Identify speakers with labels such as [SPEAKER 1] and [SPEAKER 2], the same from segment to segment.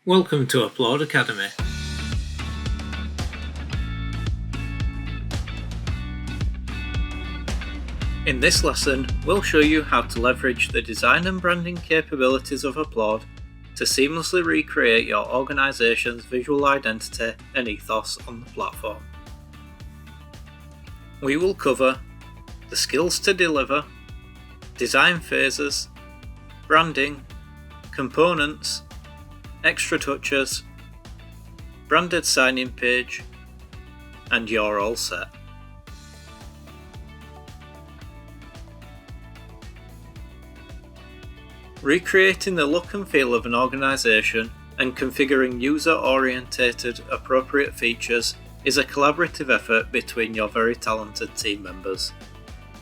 [SPEAKER 1] Welcome to Applaud Academy. In this lesson, we'll show you how to leverage the design and branding capabilities of Applaud to seamlessly recreate your organization's visual identity and ethos on the platform. We will cover the skills to deliver, design phases, branding, components, extra touches, branded sign-in page, and you're all set. Recreating the look and feel of an organisation and configuring user-orientated appropriate features is a collaborative effort between your very talented team members.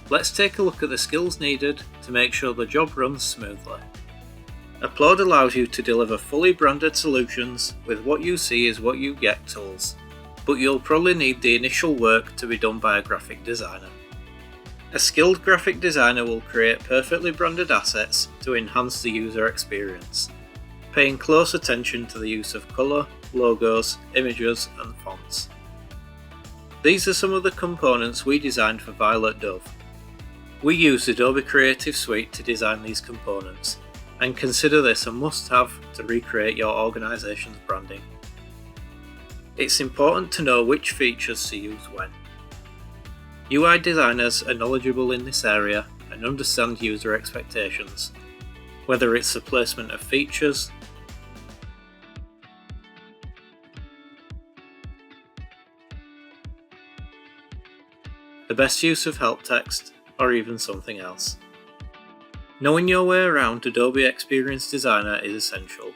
[SPEAKER 1] Let's take a look at the skills needed to make sure the job runs smoothly. Applaud allows you to deliver fully branded solutions with what you see is what you get tools, but you'll probably need the initial work to be done by a graphic designer. A skilled graphic designer will create perfectly branded assets to enhance the user experience, paying close attention to the use of colour, logos, images and fonts. These are some of the components we designed for Violet Dove. We use Adobe Creative Suite to design these components, and consider this a must-have to recreate your organisation's branding. It's important to know which features to use when. UI designers are knowledgeable in this area and understand user expectations, whether it's the placement of features, the best use of help text, or even something else. Knowing your way around Adobe Experience Designer is essential.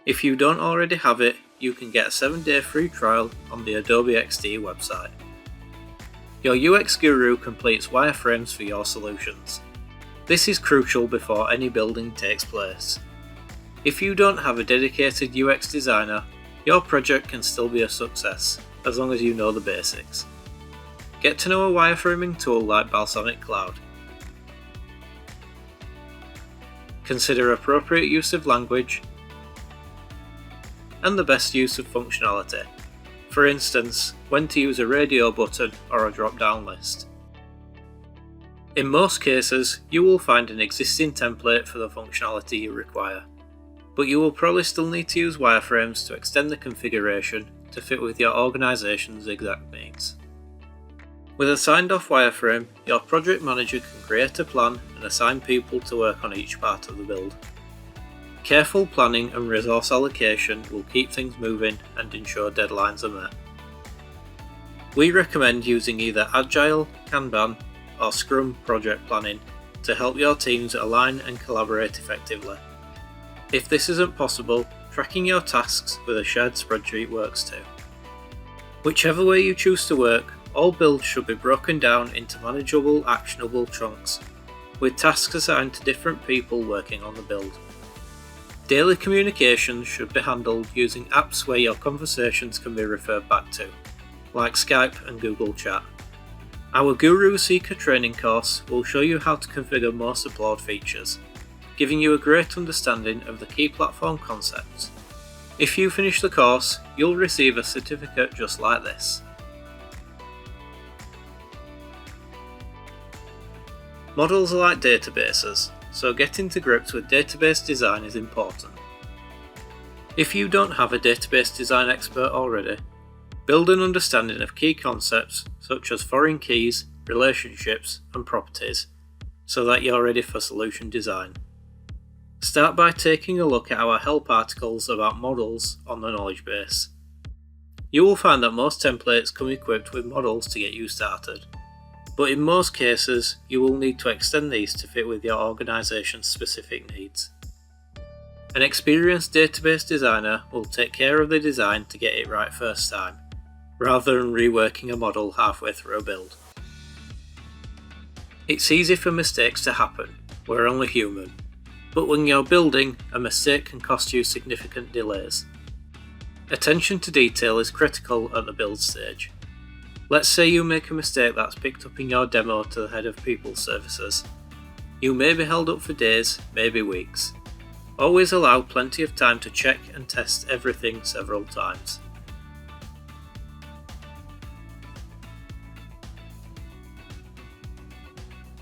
[SPEAKER 1] If you don't already have it, you can get a 7-day free trial on the Adobe XD website. Your UX guru completes wireframes for your solutions. This is crucial before any building takes place. If you don't have a dedicated UX designer, your project can still be a success, as long as you know the basics. Get to know a wireframing tool like Balsamiq Cloud. Consider appropriate use of language and the best use of functionality. For instance, when to use a radio button or a drop-down list. In most cases, you will find an existing template for the functionality you require, but you will probably still need to use wireframes to extend the configuration to fit with your organisation's exact needs. With a signed-off wireframe, your project manager can create a plan and assign people to work on each part of the build. Careful planning and resource allocation will keep things moving and ensure deadlines are met. We recommend using either Agile, Kanban, or Scrum project planning to help your teams align and collaborate effectively. If this isn't possible, tracking your tasks with a shared spreadsheet works too. Whichever way you choose to work, all builds should be broken down into manageable, actionable chunks, with tasks assigned to different people working on the build. Daily communications should be handled using apps where your conversations can be referred back to, like Skype and Google Chat. Our Guru Seeker training course will show you how to configure most Applaud features, giving you a great understanding of the key platform concepts. If you finish the course, you'll receive a certificate just like this. Models are like databases, so getting to grips with database design is important. If you don't have a database design expert already, build an understanding of key concepts such as foreign keys, relationships, and properties, so that you're ready for solution design. Start by taking a look at our help articles about models on the knowledge base. You will find that most templates come equipped with models to get you started, but in most cases you will need to extend these to fit with your organisation's specific needs. An experienced database designer will take care of the design to get it right first time, rather than reworking a model halfway through a build. It's easy for mistakes to happen, we're only human, but when you're building, a mistake can cost you significant delays. Attention to detail is critical at the build stage. Let's say you make a mistake that's picked up in your demo to the head of people services. You may be held up for days, maybe weeks. Always allow plenty of time to check and test everything several times.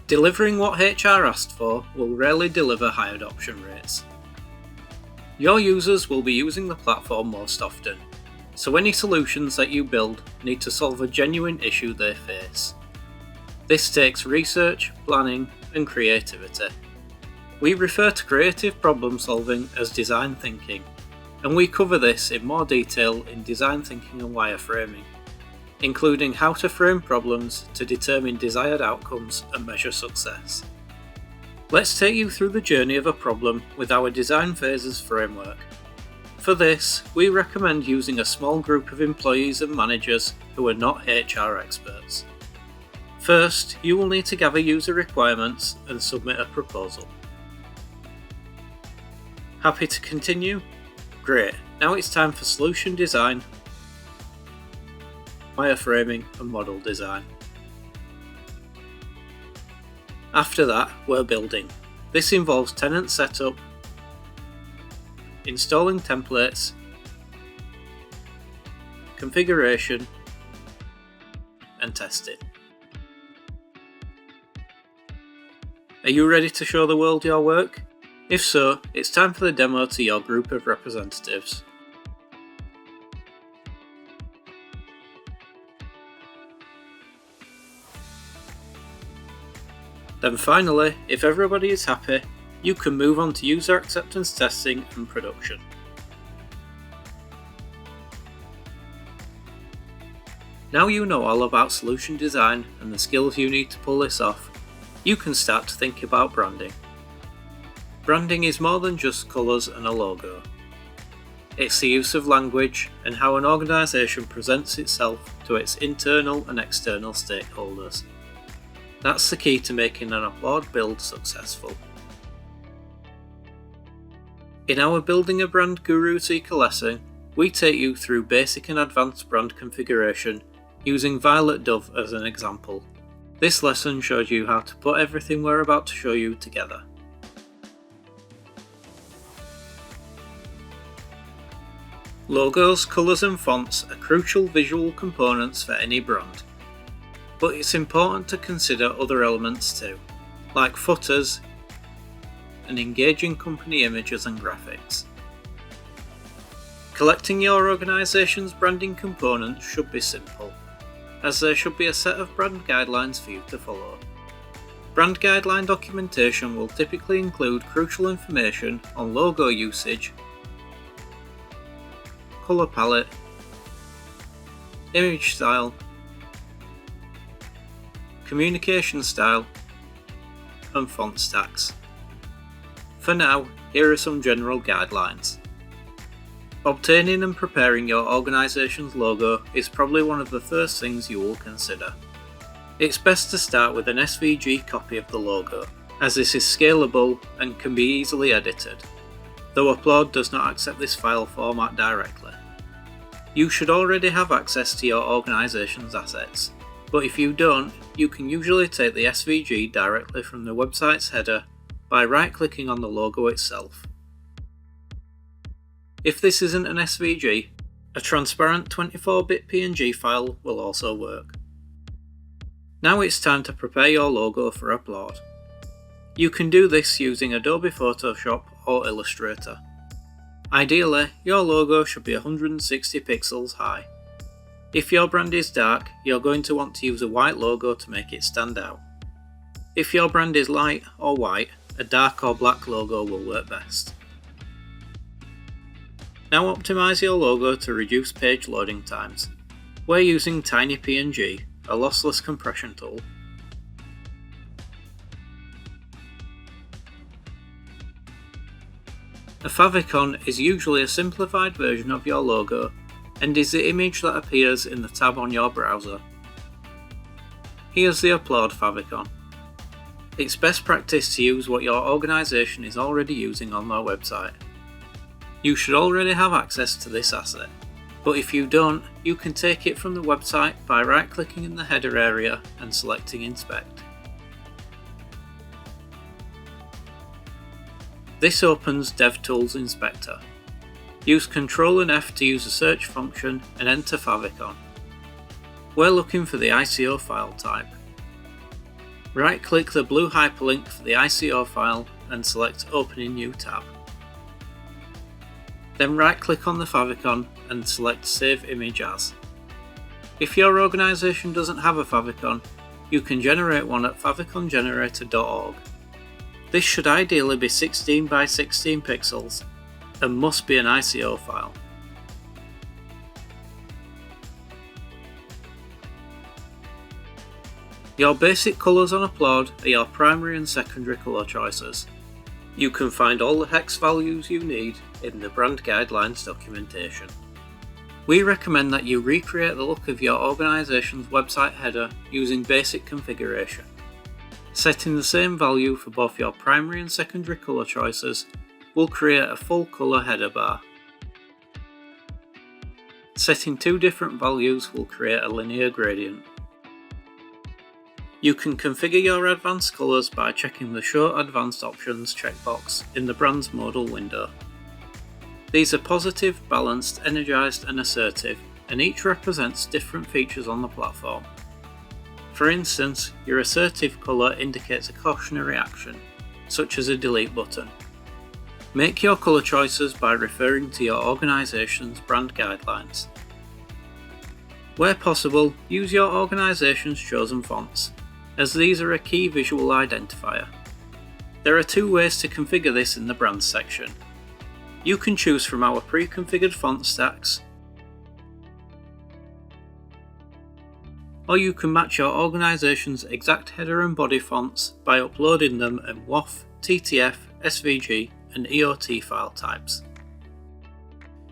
[SPEAKER 1] Delivering what HR asked for will rarely deliver high adoption rates. Your users will be using the platform most often, so any solutions that you build need to solve a genuine issue they face. This takes research, planning, and creativity. We refer to creative problem solving as design thinking, and we cover this in more detail in design thinking and wireframing, including how to frame problems to determine desired outcomes and measure success. Let's take you through the journey of a problem with our design phases framework. For this, we recommend using a small group of employees and managers who are not HR experts. First, you will need to gather user requirements and submit a proposal. Happy to continue? Great, now it's time for solution design, wireframing and model design. After that, we're building. This involves tenant setup, installing templates, configuration, and testing. Are you ready to show the world your work? If so, it's time for the demo to your group of representatives. Then finally, if everybody is happy, you can move on to user acceptance testing and production. Now you know all about solution design and the skills you need to pull this off, you can start to think about branding. Branding is more than just colours and a logo. It's the use of language and how an organisation presents itself to its internal and external stakeholders. That's the key to making an Applaud build successful. In our Building a Brand Guru's lesson, we take you through basic and advanced brand configuration using Violet Dove as an example. This lesson shows you how to put everything we're about to show you together. Logos, colours and fonts are crucial visual components for any brand. But it's important to consider other elements too, like footers and engaging company images and graphics. Collecting your organisation's branding components should be simple, as there should be a set of brand guidelines for you to follow. Brand guideline documentation will typically include crucial information on logo usage, colour palette, image style, communication style, and font stacks. For now, here are some general guidelines. Obtaining and preparing your organisation's logo is probably one of the first things you will consider. It's best to start with an SVG copy of the logo, as this is scalable and can be easily edited, though Applaud does not accept this file format directly. You should already have access to your organisation's assets, but if you don't, you can usually take the SVG directly from the website's header by right-clicking on the logo itself. If this isn't an SVG, a transparent 24-bit PNG file will also work. Now it's time to prepare your logo for Applaud. You can do this using Adobe Photoshop or Illustrator. Ideally, your logo should be 160 pixels high. If your brand is dark, you're going to want to use a white logo to make it stand out. If your brand is light or white, a dark or black logo will work best. Now optimise your logo to reduce page loading times. We're using TinyPNG, a lossless compression tool. A favicon is usually a simplified version of your logo and is the image that appears in the tab on your browser. Here's the Applaud favicon. It's best practice to use what your organisation is already using on their website. You should already have access to this asset, but if you don't, you can take it from the website by right-clicking in the header area and selecting Inspect. This opens DevTools Inspector. Use Ctrl and F to use the search function and enter favicon. We're looking for the ICO file type. Right-click the blue hyperlink for the ICO file and select Open in New tab. Then right-click on the favicon and select Save Image As. If your organisation doesn't have a favicon, you can generate one at favicongenerator.org. This should ideally be 16 by 16 pixels and must be an ICO file. Your basic colours on Applaud are your primary and secondary colour choices. You can find all the hex values you need in the brand guidelines documentation. We recommend that you recreate the look of your organisation's website header using basic configuration. Setting the same value for both your primary and secondary colour choices will create a full colour header bar. Setting two different values will create a linear gradient. You can configure your advanced colours by checking the Show Advanced Options checkbox in the Brands modal window. These are positive, balanced, energised and assertive, and each represents different features on the platform. For instance, your assertive colour indicates a cautionary action, such as a delete button. Make your colour choices by referring to your organisation's brand guidelines. Where possible, use your organisation's chosen fonts, as these are a key visual identifier. There are two ways to configure this in the Brands section. You can choose from our pre-configured font stacks, or you can match your organisation's exact header and body fonts by uploading them in WAF, TTF, SVG and EOT file types.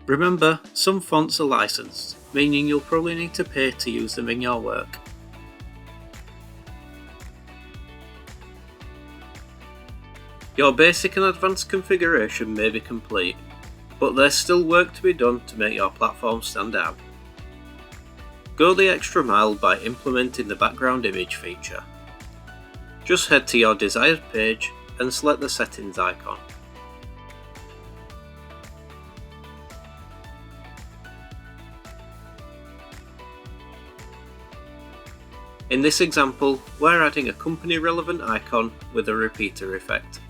[SPEAKER 1] Remember, some fonts are licensed, meaning you'll probably need to pay to use them in your work. Your basic and advanced configuration may be complete, but there's still work to be done to make your platform stand out. Go the extra mile by implementing the background image feature. Just head to your desired page and select the settings icon. In this example, we're adding a company relevant icon with a repeater effect.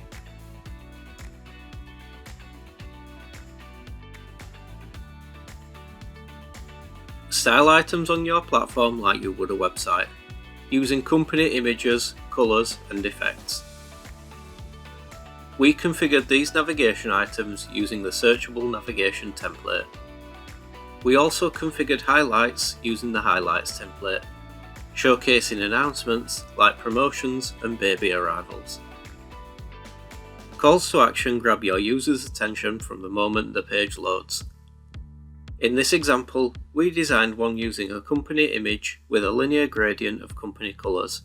[SPEAKER 1] Style items on your platform like you would a website, using company images, colours and effects. We configured these navigation items using the searchable navigation template. We also configured highlights using the highlights template, showcasing announcements like promotions and baby arrivals. Calls to action grab your user's attention from the moment the page loads. In this example, we designed one using a company image with a linear gradient of company colours.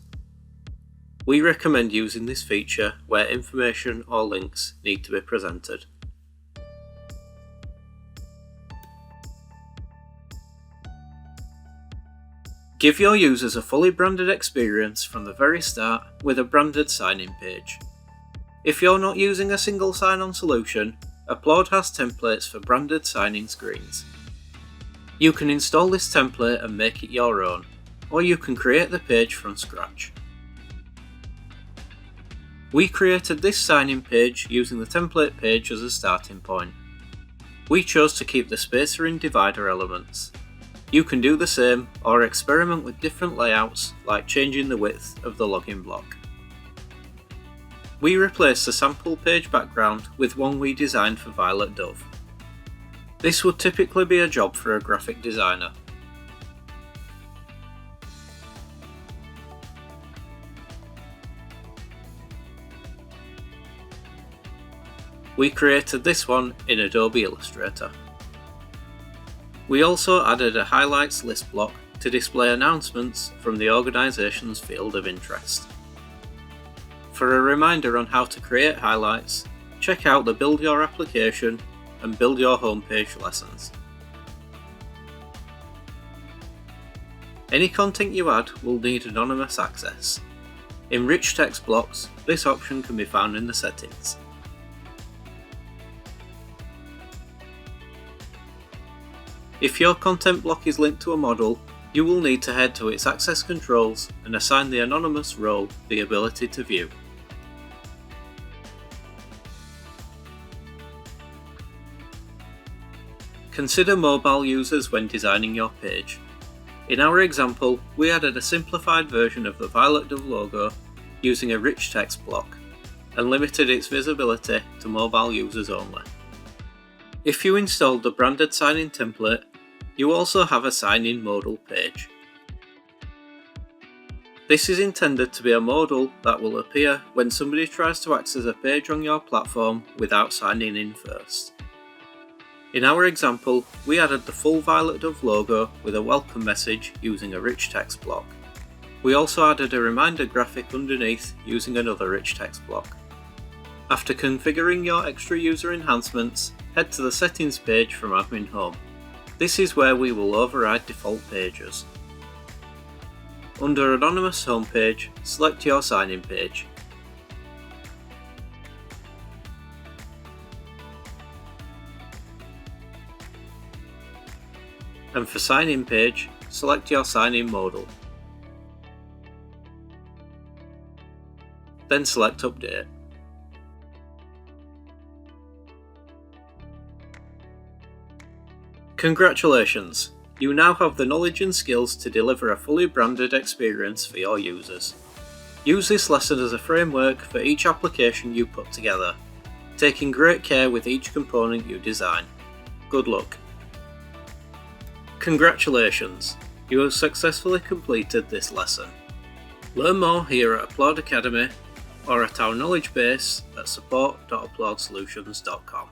[SPEAKER 1] We recommend using this feature where information or links need to be presented. Give your users a fully branded experience from the very start with a branded sign-in page. If you're not using a single sign-on solution, Applaud has templates for branded sign-in screens. You can install this template and make it your own, or you can create the page from scratch. We created this sign-in page using the template page as a starting point. We chose to keep the spacer and divider elements. You can do the same or experiment with different layouts like changing the width of the login block. We replaced the sample page background with one we designed for Violet Dove. This would typically be a job for a graphic designer. We created this one in Adobe Illustrator. We also added a highlights list block to display announcements from the organisation's field of interest. For a reminder on how to create highlights, check out the Build Your Application and Build Your Homepage lessons. Any content you add will need anonymous access. In rich text blocks, this option can be found in the settings. If your content block is linked to a model, you will need to head to its access controls and assign the anonymous role the ability to view. Consider mobile users when designing your page. In our example, we added a simplified version of the Violet Dove logo using a rich text block and limited its visibility to mobile users only. If you installed the branded sign-in template, you also have a sign-in modal page. This is intended to be a modal that will appear when somebody tries to access a page on your platform without signing in first. In our example, we added the full Violet Dove logo with a welcome message using a rich text block. We also added a reminder graphic underneath using another rich text block. After configuring your extra user enhancements, head to the settings page from Admin Home. This is where we will override default pages. Under Anonymous Homepage, select your sign-in page. And for sign-in page, select your sign-in modal. Then select Update. Congratulations! You now have the knowledge and skills to deliver a fully branded experience for your users. Use this lesson as a framework for each application you put together, taking great care with each component you design. Good luck! Congratulations! You have successfully completed this lesson. Learn more here at Applaud Academy or at our knowledge base at support.applaudsolutions.com.